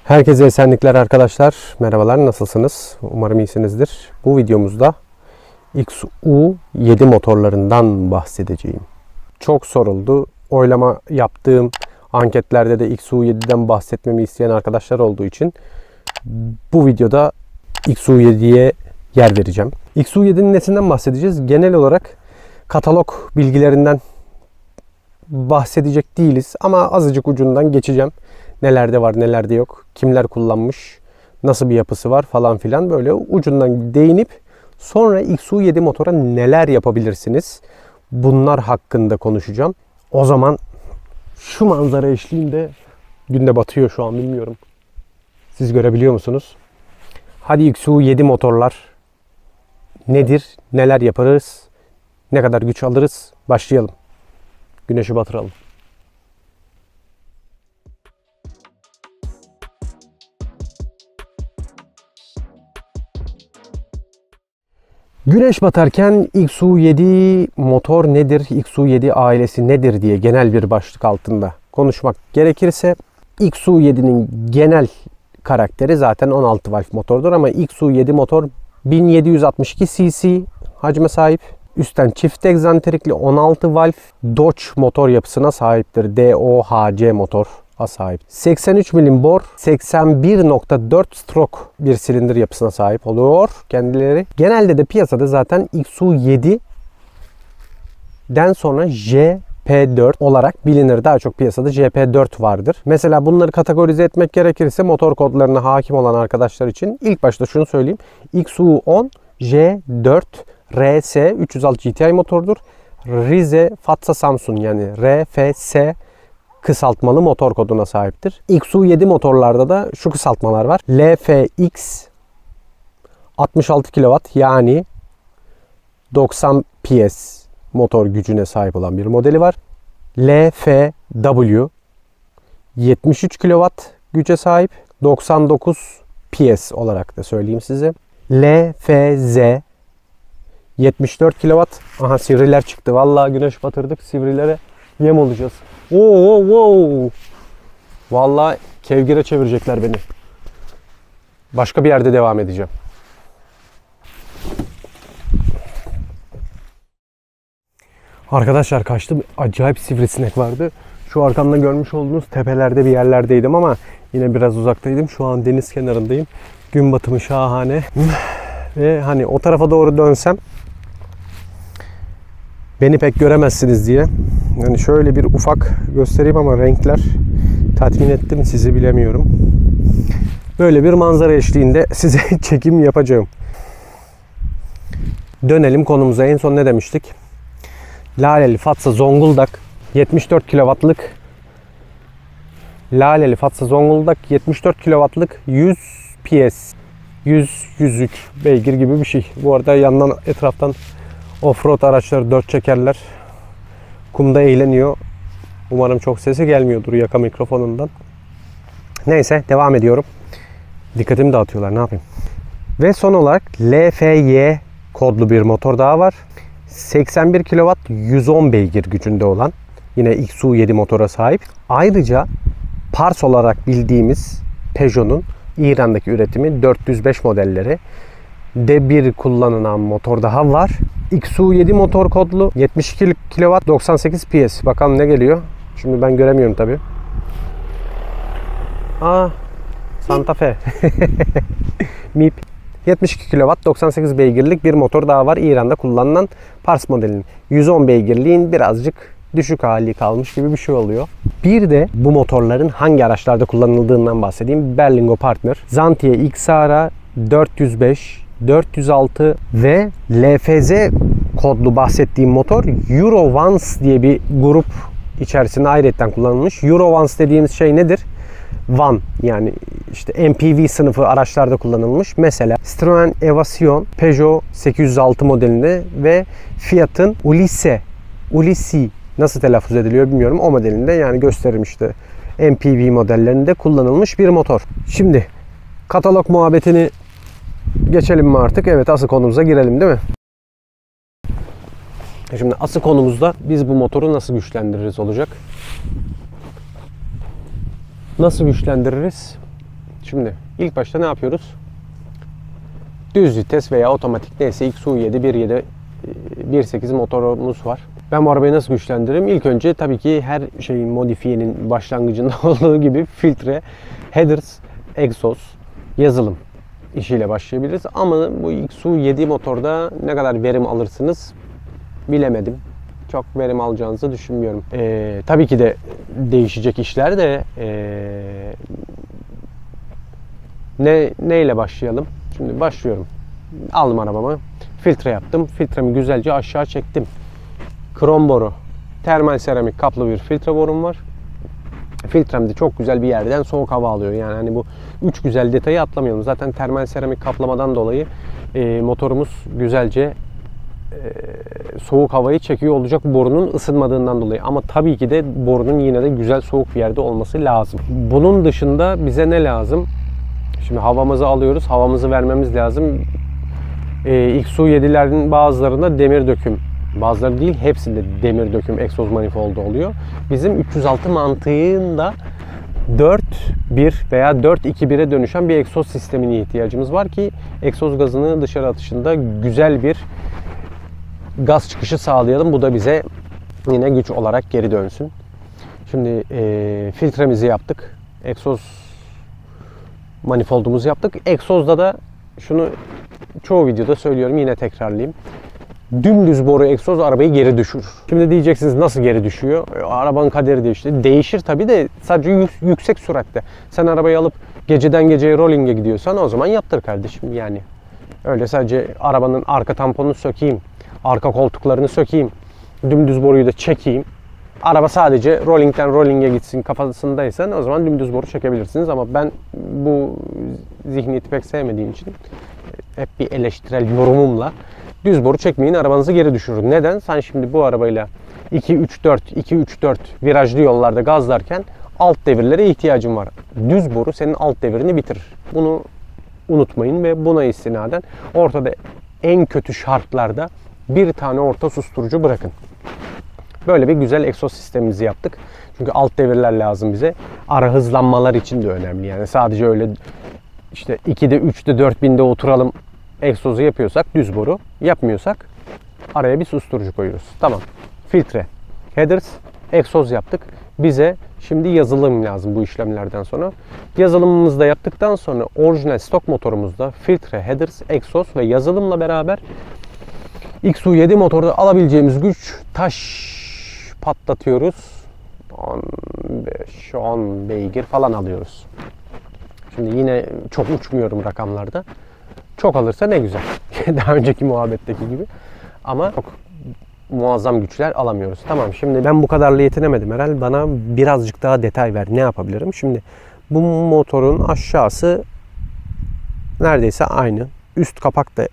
Herkese esenlikler arkadaşlar. Merhabalar, nasılsınız? Umarım iyisinizdir. Bu videomuzda XU7 motorlarından bahsedeceğim. Çok soruldu. Oylama yaptığım anketlerde de XU7'den bahsetmemi isteyen arkadaşlar olduğu için bu videoda XU7'ye yer vereceğim. XU7'nin nesinden bahsedeceğiz? Genel olarak katalog bilgilerinden bahsedecek değiliz ama azıcık ucundan geçeceğim. Nelerde var, nelerde yok, kimler kullanmış, nasıl bir yapısı var falan filan, böyle ucundan değinip sonra XU7 motora neler yapabilirsiniz, bunlar hakkında konuşacağım. O zaman şu manzara eşliğinde, gün de batıyor şu an, bilmiyorum. Siz görebiliyor musunuz? Hadi XU7 motorlar nedir, neler yaparız, ne kadar güç alırız, başlayalım. Güneşi batıralım. Güneş batarken XU7 motor nedir, XU7 ailesi nedir diye genel bir başlık altında konuşmak gerekirse, XU7'nin genel karakteri zaten 16 valve motordur ama XU7 motor 1762 cc hacme sahip. Üstten çift egzantrikli 16 valve Dodge motor yapısına sahiptir. DOHC motor sahip. 83 milim bor, 81.4 stroke bir silindir yapısına sahip oluyor kendileri. Genelde de piyasada zaten XU7'den sonra JP4 olarak bilinir. Daha çok piyasada JP4 vardır. Mesela bunları kategorize etmek gerekirse motor kodlarına hakim olan arkadaşlar için ilk başta şunu söyleyeyim. XU10 J4 RS 306 GTI motordur. Rize Fatsa Samsun yani RFS kısaltmalı motor koduna sahiptir. XU7 motorlarda da şu kısaltmalar var. LFX 66 kW yani 90 PS motor gücüne sahip olan bir modeli var. LFW 73 kW güce sahip, 99 PS olarak da söyleyeyim size. LFZ 74 kW. Aha, sivriler çıktı. Vallahi güneş batırdık. Sivrilere yem olacağız. Oo. Vallahi kevgire çevirecekler beni. Başka bir yerde devam edeceğim. Arkadaşlar kaçtım. Acayip sivrisinek vardı. Şu arkamda görmüş olduğunuz tepelerde bir yerlerdeydim ama yine biraz uzaktaydım. Şu an deniz kenarındayım. Gün batımı şahane. Ve hani o tarafa doğru dönsem beni pek göremezsiniz diye. Yani şöyle bir ufak göstereyim ama renkler tatmin etti mi sizi bilemiyorum. Böyle bir manzara eşliğinde size çekim yapacağım. Dönelim konumuza. En son ne demiştik? Laleli Fatsa Zonguldak 74 kW'lık Laleli Fatsa Zonguldak 74 kW'lık 100 PS 100-103 beygir gibi bir şey. Bu arada yandan etraftan offroad araçları, dört çekerler kumda eğleniyor. Umarım çok sesi gelmiyordur yaka mikrofonundan. Neyse, devam ediyorum. Dikkatimi dağıtıyorlar, ne yapayım. Ve son olarak LFY kodlu bir motor daha var. 81 kW 110 beygir gücünde olan yine XU7 motora sahip. Ayrıca Pars olarak bildiğimiz Peugeot'un İran'daki üretimi 405 modelleri de bir kullanılan motor daha var. XU7 motor kodlu 72 kW 98 PS. Bakalım ne geliyor. Şimdi ben göremiyorum tabi. Santa Fe. MIP. 72 kW 98 beygirlik bir motor daha var. İran'da kullanılan Pars modelinin. 110 beygirliğin birazcık düşük hali kalmış gibi bir şey oluyor. Bir de bu motorların hangi araçlarda kullanıldığından bahsedeyim. Berlingo Partner, Xantia XR 405, 406 ve LFZ kodlu bahsettiğim motor Eurovance diye bir grup içerisinde ayrıca kullanılmış. Eurovance dediğimiz şey nedir? Van, yani işte MPV sınıfı araçlarda kullanılmış. Mesela Citroen Evasion, Peugeot 806 modelinde ve Fiat'ın Ulissi nasıl telaffuz ediliyor bilmiyorum. O modelinde, yani gösteririm işte MPV modellerinde kullanılmış bir motor. Şimdi katalog muhabbetini geçelim mi artık? Evet, asıl konumuza girelim değil mi? Şimdi asıl konumuzda biz bu motoru nasıl güçlendiririz olacak. Nasıl güçlendiririz? Şimdi ilk başta ne yapıyoruz? Düz vites veya otomatik neyse XU7 1.7 1.8 motorumuz var. Ben bu arabayı nasıl güçlendiririm? İlk önce tabii ki her şeyin modifiyenin başlangıcında olduğu gibi filtre, headers, egzoz, yazılım işiyle başlayabiliriz. Ama bu XU7 motorda ne kadar verim alırsınız bilemedim. Çok verim alacağınızı düşünmüyorum. Tabii ki de değişecek işler de neyle başlayalım? Şimdi başlıyorum. Aldım arabamı. Filtre yaptım. Filtremi güzelce aşağı çektim. Krom boru. Termal seramik kaplı bir filtre borum var. Filtrem de çok güzel bir yerden soğuk hava alıyor. Yani hani bu 3 güzel detayı atlamayalım. Zaten termal seramik kaplamadan dolayı motorumuz güzelce soğuk havayı çekiyor olacak borunun ısınmadığından dolayı. Ama tabii ki de borunun yine de güzel soğuk bir yerde olması lazım. Bunun dışında bize ne lazım? Şimdi havamızı alıyoruz. Havamızı vermemiz lazım. XU7'lerin bazılarında demir döküm, bazıları değil hepsinde demir döküm egzoz manifoldu oluyor. Bizim 306 mantığında 4.1 veya 4.2.1'e dönüşen bir egzoz sistemine ihtiyacımız var ki egzoz gazını dışarı atışında güzel bir gaz çıkışı sağlayalım. Bu da bize yine güç olarak geri dönsün. Şimdi filtremizi yaptık. Egzoz manifoldumuzu yaptık. Egzozda da şunu çoğu videoda söylüyorum, yine tekrarlayayım. Dümdüz boru egzoz arabayı geri düşürür. Şimdi diyeceksiniz nasıl geri düşüyor? Arabanın kaderi değişti. Değişir tabii de sadece yüksek süratte. Sen arabayı alıp geceden geceye rolling'e gidiyorsan o zaman yaptır kardeşim yani. Öyle sadece arabanın arka tamponunu sökeyim, arka koltuklarını sökeyim, dümdüz boruyu da çekeyim. Araba sadece rolling'den rolling'e gitsin kafasındaysan o zaman dümdüz boru çekebilirsiniz. Ama ben bu zihniyeti pek sevmediğim için hep bir eleştirel yorumumla düz boru çekmeyin, arabanızı geri düşürür. Neden? Sen şimdi bu arabayla 2-3-4 virajlı yollarda gazlarken alt devirlere ihtiyacın var. Düz boru senin alt devirini bitirir. Bunu unutmayın ve buna istinaden ortada en kötü şartlarda bir tane orta susturucu bırakın. Böyle bir güzel egzoz sistemimizi yaptık. Çünkü alt devirler lazım bize. Ara hızlanmalar için de önemli. Yani sadece öyle işte 2'de 3'de 4000'de oturalım egzozu yapıyorsak düz boru, yapmıyorsak araya bir susturucu koyuyoruz. Tamam. Filtre, headers, egzoz yaptık. Bize şimdi yazılım lazım bu işlemlerden sonra. Yazılımımızı da yaptıktan sonra orijinal stok motorumuzda filtre, headers, egzoz ve yazılımla beraber XU7 motorda alabileceğimiz güç taş patlatıyoruz. 15-10 beygir falan alıyoruz. Şimdi yine çok uçmuyorum rakamlarda. Çok alırsa ne güzel. Daha önceki muhabbetteki gibi. Ama çok muazzam güçler alamıyoruz. Tamam, şimdi ben bu kadarla yetinemedim herhalde. Bana birazcık daha detay ver. Ne yapabilirim? Şimdi bu motorun aşağısı neredeyse aynı. Üst kapak da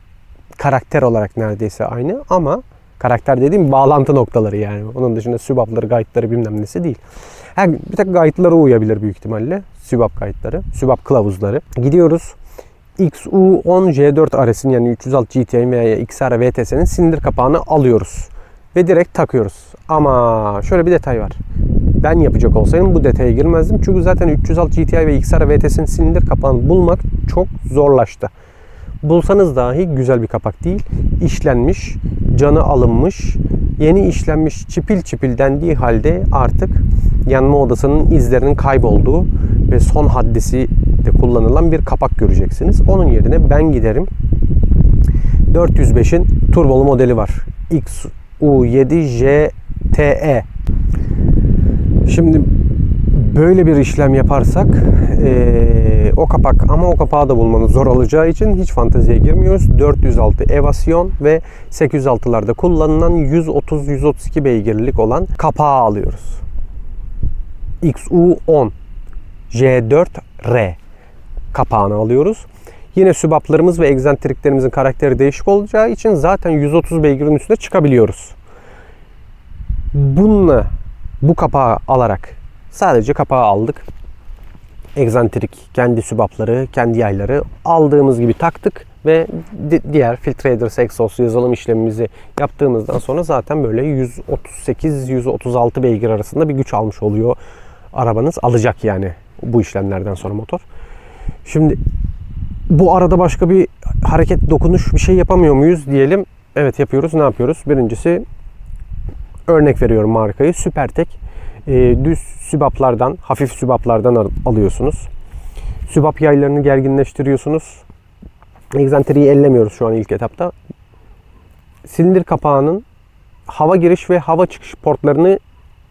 karakter olarak neredeyse aynı ama karakter dediğim bağlantı noktaları yani. Onun dışında sübapları, gaytları bilmem nesi değil. Bir tek gaytlara uyabilir büyük ihtimalle. Sübap gaytları, sübap kılavuzları. Gidiyoruz. XU10 J4 RS'in yani 306 GTI'nin veya XR VTS'nin silindir kapağını alıyoruz. Ve direkt takıyoruz. Ama şöyle bir detay var. Ben yapacak olsaydım bu detaya girmezdim. Çünkü zaten 306 GTI ve XR VTS'nin silindir kapağını bulmak çok zorlaştı. Bulsanız dahi güzel bir kapak değil. İşlenmiş, canı alınmış, yeni işlenmiş çipil çipil dendiği halde artık yanma odasının izlerinin kaybolduğu ve son haddesi de kullanılan bir kapak göreceksiniz. Onun yerine ben giderim. 405'in turbolu modeli var. XU7 JTE. Şimdi böyle bir işlem yaparsak o kapak, ama o kapağı da bulmanız zor olacağı için hiç fanteziye girmiyoruz. 406 Evasion ve 806'larda kullanılan 130-132 beygirlik olan kapağı alıyoruz. XU10 J4R kapağını alıyoruz. Yine sübaplarımız ve egzentriklerimizin karakteri değişik olacağı için zaten 130 beygirin üstüne çıkabiliyoruz. Bununla bu kapağı alarak sadece kapağı aldık. Egzantrik, kendi sübapları, kendi yayları aldığımız gibi taktık ve diğer filtre headers, egzoz yazılım işlemimizi yaptığımızdan sonra zaten böyle 138-136 beygir arasında bir güç almış oluyor arabanız. Alacak yani bu işlemlerden sonra motor. Şimdi bu arada başka bir hareket, dokunuş bir şey yapamıyor muyuz diyelim. Evet yapıyoruz. Ne yapıyoruz? Birincisi, örnek veriyorum markayı, Süpertek. Düz sübaplardan, hafif sübaplardan alıyorsunuz. Sübap yaylarını gerginleştiriyorsunuz. Egzantriyi ellemiyoruz şu an ilk etapta. Silindir kapağının hava giriş ve hava çıkış portlarını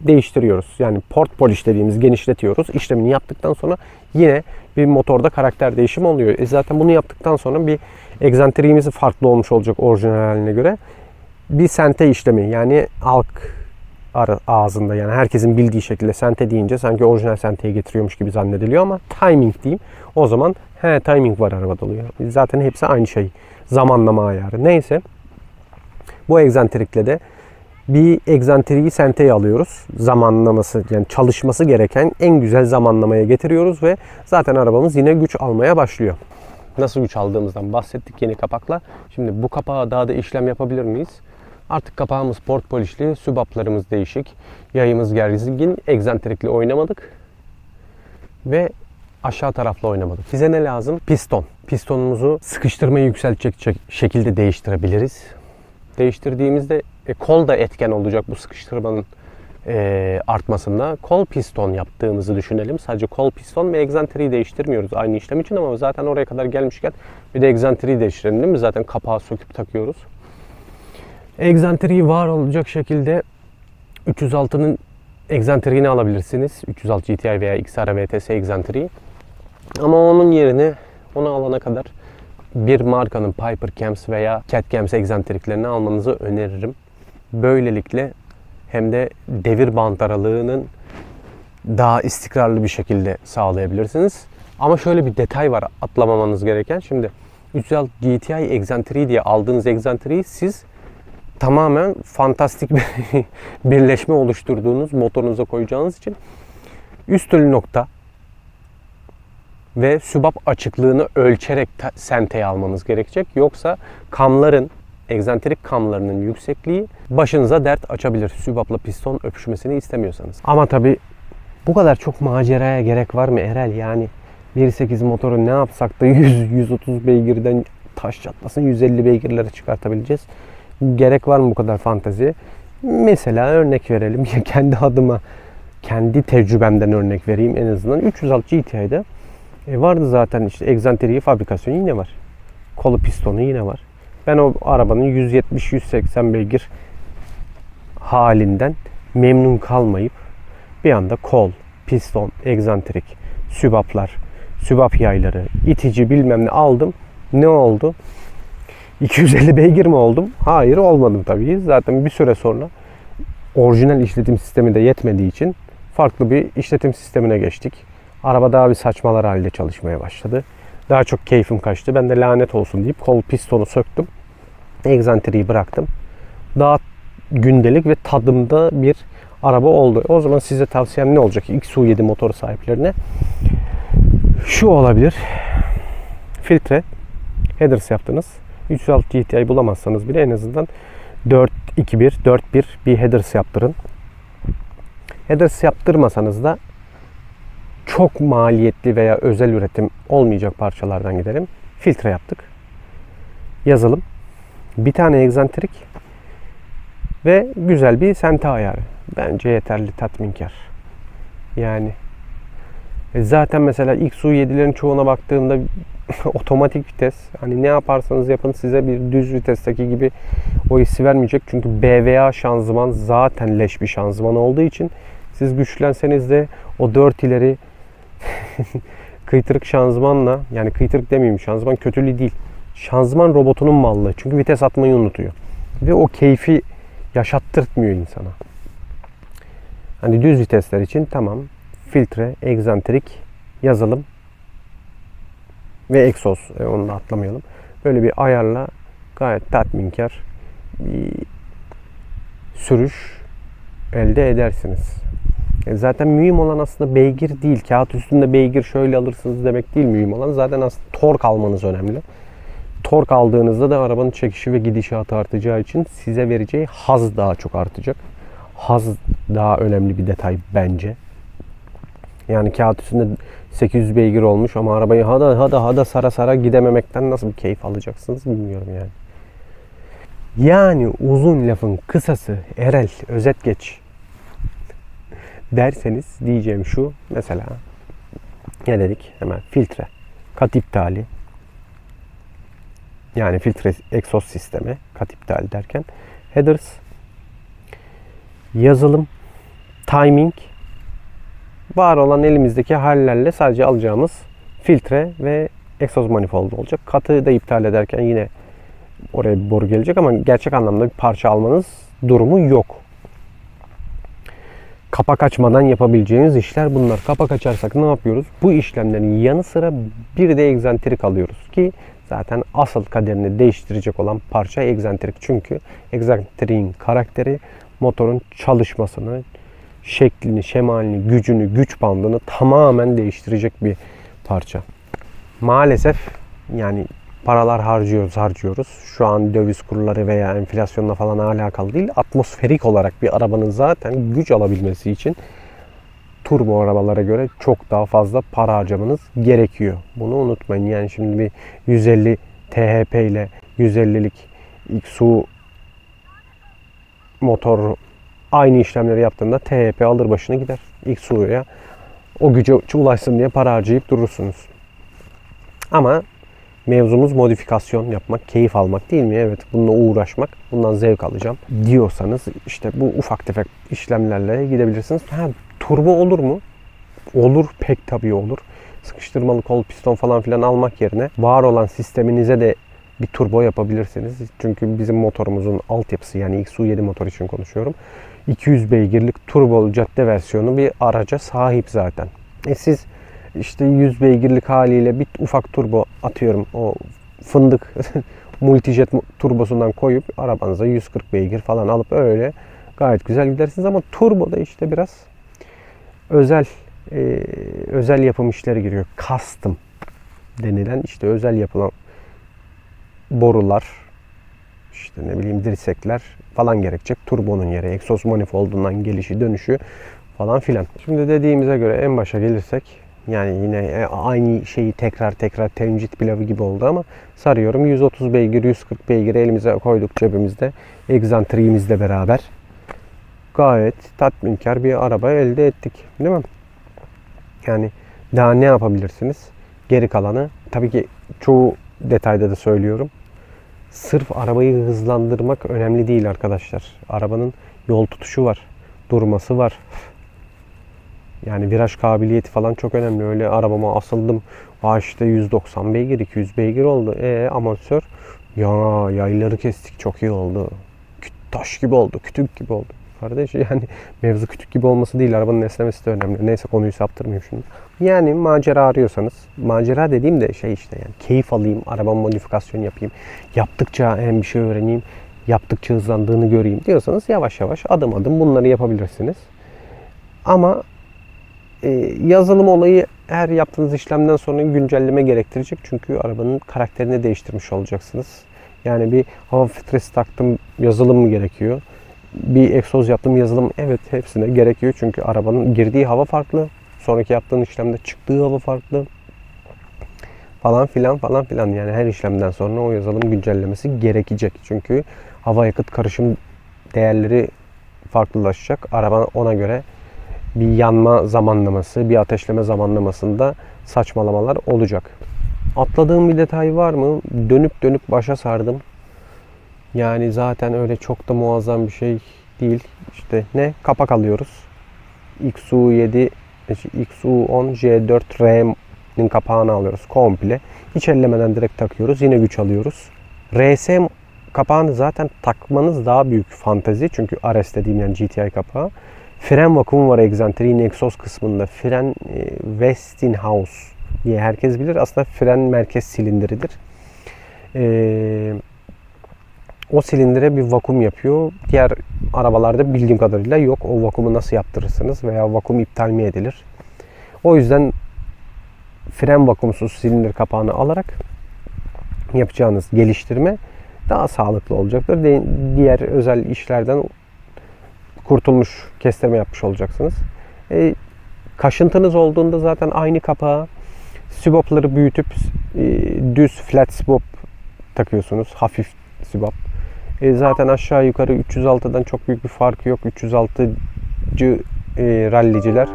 değiştiriyoruz. Yani port polish dediğimiz, genişletiyoruz. İşlemini yaptıktan sonra yine bir motorda karakter değişimi oluyor. Zaten bunu yaptıktan sonra bir egzantriğimiz farklı olmuş olacak orijinal haline göre. Bir sente işlemi, yani halk ağzında, yani herkesin bildiği şekilde sente deyince sanki orijinal senteye getiriyormuş gibi zannediliyor ama timing diyeyim. O zaman timing var arabada oluyor. Zaten hepsi aynı şey. Zamanlama ayarı. Neyse. Bu egzantrikle de bir egzantriği senteye alıyoruz. Zamanlaması, yani çalışması gereken en güzel zamanlamaya getiriyoruz ve zaten arabamız yine güç almaya başlıyor. Nasıl güç aldığımızdan bahsettik yeni kapakla. Şimdi bu kapağa daha da işlem yapabilir miyiz? Artık kapağımız port polişli, sübaplarımız değişik, yayımız gergin, egzantrikli oynamadık ve aşağı tarafla oynamadık. Bize ne lazım? Piston. Pistonumuzu sıkıştırmayı yükseltecek şekilde değiştirebiliriz. Değiştirdiğimizde kol da etken olacak bu sıkıştırmanın artmasında. Kol piston yaptığımızı düşünelim. Sadece kol piston ve egzantriyi değiştirmiyoruz aynı işlem için ama zaten oraya kadar gelmişken bir de egzantriyi değiştirelim değil mi? Zaten kapağı söküp takıyoruz. Egzantriyi var olacak şekilde 306'nın egzantriğini alabilirsiniz. 306 GTI veya XR VTS egzantriği. Ama onun yerine onu alana kadar bir markanın Piper Cams veya Cat Cams egzantriklerini almanızı öneririm. Böylelikle hem de devir bant aralığının daha istikrarlı bir şekilde sağlayabilirsiniz. Ama şöyle bir detay var atlamamanız gereken. Şimdi 306 GTI egzantriği diye aldığınız egzantriği siz tamamen fantastik bir birleşme oluşturduğunuz motorunuza koyacağınız için üst ölü nokta ve sübap açıklığını ölçerek senteye almanız gerekecek. Yoksa kamların, egzantrik kamlarının yüksekliği başınıza dert açabilir. Sübapla piston öpüşmesini istemiyorsanız. Ama tabi bu kadar çok maceraya gerek var mı Erel? Yani 1.8 motoru ne yapsak da 100-130 beygirden taş çatlasın 150 beygirlere çıkartabileceğiz. Gerek var mı bu kadar fantezi? Mesela örnek verelim. Kendi adıma, kendi tecrübemden örnek vereyim en azından. 306 GTI'de vardı zaten işte egzantriği fabrikasyonu yine var. Kolu pistonu yine var. Ben o arabanın 170-180 beygir halinden memnun kalmayıp bir anda kol, piston, egzantrik, sübaplar, sübap yayları, itici bilmem ne aldım. Ne oldu? 250 beygir mi oldum? Hayır olmadım tabii. Zaten bir süre sonra orijinal işletim sistemi de yetmediği için farklı bir işletim sistemine geçtik. Araba daha bir saçmalar halinde çalışmaya başladı. Daha çok keyfim kaçtı. Ben de lanet olsun deyip kol pistonu söktüm. Egzantriyi bıraktım. Daha gündelik ve tadımda bir araba oldu. O zaman size tavsiyem ne olacak? XU7 motor sahiplerine şu olabilir. Filtre headers yaptınız. 306 GTI bulamazsanız bile en azından 4.2.1, 4.1 bir headers yaptırın. Headers yaptırmasanız da çok maliyetli veya özel üretim olmayacak parçalardan gidelim. Filtre yaptık. Yazılım. Bir tane egzantrik ve güzel bir sente ayarı. Bence yeterli, tatminkar. Yani zaten mesela XU7'lerin çoğuna baktığımda otomatik vites. Hani ne yaparsanız yapın size bir düz vitesteki gibi o hissi vermeyecek. Çünkü BVA şanzıman zaten leş bir şanzıman olduğu için siz güçlenseniz de o 4 ileri kıytırık şanzımanla, yani kıytırık demeyeyim, şanzıman kötülüğü değil. Şanzıman robotunun mallığı. Çünkü vites atmayı unutuyor. Ve o keyfi yaşattırtmıyor insana. Hani düz vitesler için tamam. Filtre, egzantrik, yazılım ve egzoz. Onu da atlamayalım. Böyle bir ayarla gayet tatminkar bir sürüş elde edersiniz. Zaten mühim olan aslında beygir değil. Kağıt üstünde beygir şöyle alırsınız demek değil mühim olan. Zaten aslında tork almanız önemli. Tork aldığınızda da arabanın çekişi ve gidişatı artacağı için size vereceği haz daha çok artacak. Haz daha önemli bir detay bence. Yani kağıt üstünde 800 beygir olmuş ama arabayı hada sara sara gidememekten nasıl bir keyif alacaksınız bilmiyorum yani. Yani uzun lafın kısası Erel, özet geç derseniz diyeceğim şu. Mesela ne dedik? Hemen filtre, kat iptali, yani filtre egzoz sistemi, kat iptali derken headers, yazılım, timing, var olan elimizdeki hallerle sadece alacağımız filtre ve egzoz manifoldu olacak. Katı da iptal ederken yine oraya bir boru gelecek ama gerçek anlamda bir parça almanız durumu yok. Kapak açmadan yapabileceğiniz işler bunlar. Kapak açarsak ne yapıyoruz? Bu işlemlerin yanı sıra bir de egzantrik alıyoruz ki zaten asıl kaderini değiştirecek olan parça egzantrik. Çünkü egzantriğin karakteri motorun çalışmasını, şeklini, şemalini, gücünü, güç bandını tamamen değiştirecek bir parça. Maalesef yani paralar harcıyoruz. Şu an döviz kurları veya enflasyonla falan alakalı değil. Atmosferik olarak bir arabanın zaten güç alabilmesi için turbo arabalara göre çok daha fazla para harcamanız gerekiyor. Bunu unutmayın. Yani şimdi bir 150 THP ile 150'lik XU motor aynı işlemleri yaptığında THP alır başına gider. XU'ya o güce ulaşsın diye para harcayıp durursunuz. Ama mevzumuz modifikasyon yapmak, keyif almak değil mi? Evet, bununla uğraşmak, bundan zevk alacağım diyorsanız işte bu ufak tefek işlemlerle gidebilirsiniz. Turbo olur mu? Olur, pek tabii olur. Sıkıştırmalı kol piston falan filan almak yerine var olan sisteminize de bir turbo yapabilirsiniz. Çünkü bizim motorumuzun altyapısı, yani XU7 motor için konuşuyorum, 200 beygirlik turbolu cadde versiyonu bir araca sahip zaten. Siz işte 100 beygirlik haliyle bir ufak turbo atıyorum, o fındık multijet turbosundan koyup arabanıza 140 beygir falan alıp öyle gayet güzel gidersiniz. Ama turbo da işte biraz özel yapım işleri giriyor. Custom denilen işte özel yapılan borular, işte ne bileyim dirsekler falan gerekecek. Turbonun yeri, egzoz manifoldundan gelişi, dönüşü falan filan. Şimdi dediğimize göre en başa gelirsek, yani yine aynı şeyi tekrar tencit pilavı gibi oldu ama sarıyorum. 130 beygir, 140 beygir elimize koyduk cebimizde. Egzantriğimizle beraber gayet tatminkar bir araba elde ettik. Değil mi? Yani daha ne yapabilirsiniz? Geri kalanı tabii ki çoğu detayda da söylüyorum. Sırf arabayı hızlandırmak önemli değil arkadaşlar. Arabanın yol tutuşu var, durması var. Yani viraj kabiliyeti falan çok önemli. Öyle arabama asıldım, işte 190 beygir, 200 beygir oldu. Amatör. Ya yayları kestik, çok iyi oldu. Taş gibi oldu, kütük gibi oldu. Kardeş yani mevzu kütük gibi olması değil, arabanın esnemesi de önemli. Neyse, konuyu saptırmayayım şimdi. Yani macera arıyorsanız, macera dediğim de şey işte, yani keyif alayım, arabamı modifikasyon yapayım. Yaptıkça hem bir şey öğreneyim, yaptıkça hızlandığını göreyim diyorsanız yavaş yavaş adım adım bunları yapabilirsiniz. Ama yazılım olayı her yaptığınız işlemden sonra güncelleme gerektirecek. Çünkü arabanın karakterini değiştirmiş olacaksınız. Yani bir hava filtresi taktım, yazılım mı gerekiyor? Bir egzoz yaptım, yazılım, evet, hepsine gerekiyor. Çünkü arabanın girdiği hava farklı. Sonraki yaptığın işlemde çıktığı hava farklı. Falan filan. Yani her işlemden sonra o yazılım güncellemesi gerekecek. Çünkü hava yakıt karışım değerleri farklılaşacak. Araba ona göre bir yanma zamanlaması, bir ateşleme zamanlamasında saçmalamalar olacak. Atladığım bir detay var mı? Dönüp başa sardım. Yani zaten öyle çok da muazzam bir şey değil. İşte ne? Kapak alıyoruz. XU7, XU10 J4R'nin kapağını alıyoruz komple. Hiç ellemeden direkt takıyoruz. Yine güç alıyoruz. RS kapağını zaten takmanız daha büyük fantezi. Çünkü RS dediğim yani GTI kapağı. Fren vakumu var egzantriğin egzoz kısmında. Fren Westinghouse diye herkes bilir. Aslında fren merkez silindiridir. O silindire bir vakum yapıyor. Diğer arabalarda bildiğim kadarıyla yok. O vakumu nasıl yaptırırsınız veya vakum iptal mi edilir? O yüzden fren vakumsuz silindir kapağını alarak yapacağınız geliştirme daha sağlıklı olacaktır. Diğer özel işlerden kurtulmuş, kestirme yapmış olacaksınız. Kaşıntınız olduğunda zaten aynı kapağa sibopları büyütüp düz flat sibop takıyorsunuz. Hafif sibop. Zaten aşağı yukarı 306'dan çok büyük bir farkı yok. 306'cı ralliciler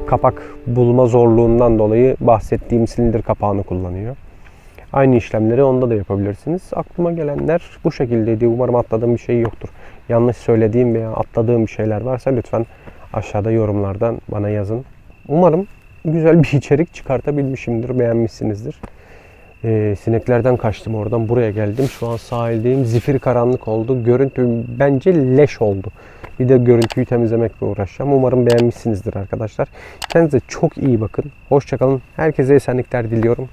kapak bulma zorluğundan dolayı bahsettiğim silindir kapağını kullanıyor. Aynı işlemleri onda da yapabilirsiniz. Aklıma gelenler bu şekildeydi. Umarım atladığım bir şey yoktur. Yanlış söylediğim veya atladığım bir şeyler varsa lütfen aşağıda yorumlardan bana yazın. Umarım güzel bir içerik çıkartabilmişimdir. Beğenmişsinizdir. Sineklerden kaçtım, oradan buraya geldim. Şu an sahildeyim. Zifiri karanlık oldu. Görüntü bence leş oldu. Bir de görüntüyü temizlemekle uğraşacağım. Umarım beğenmişsinizdir arkadaşlar. Kendinize çok iyi bakın. Hoşça kalın. Herkese esenlikler diliyorum.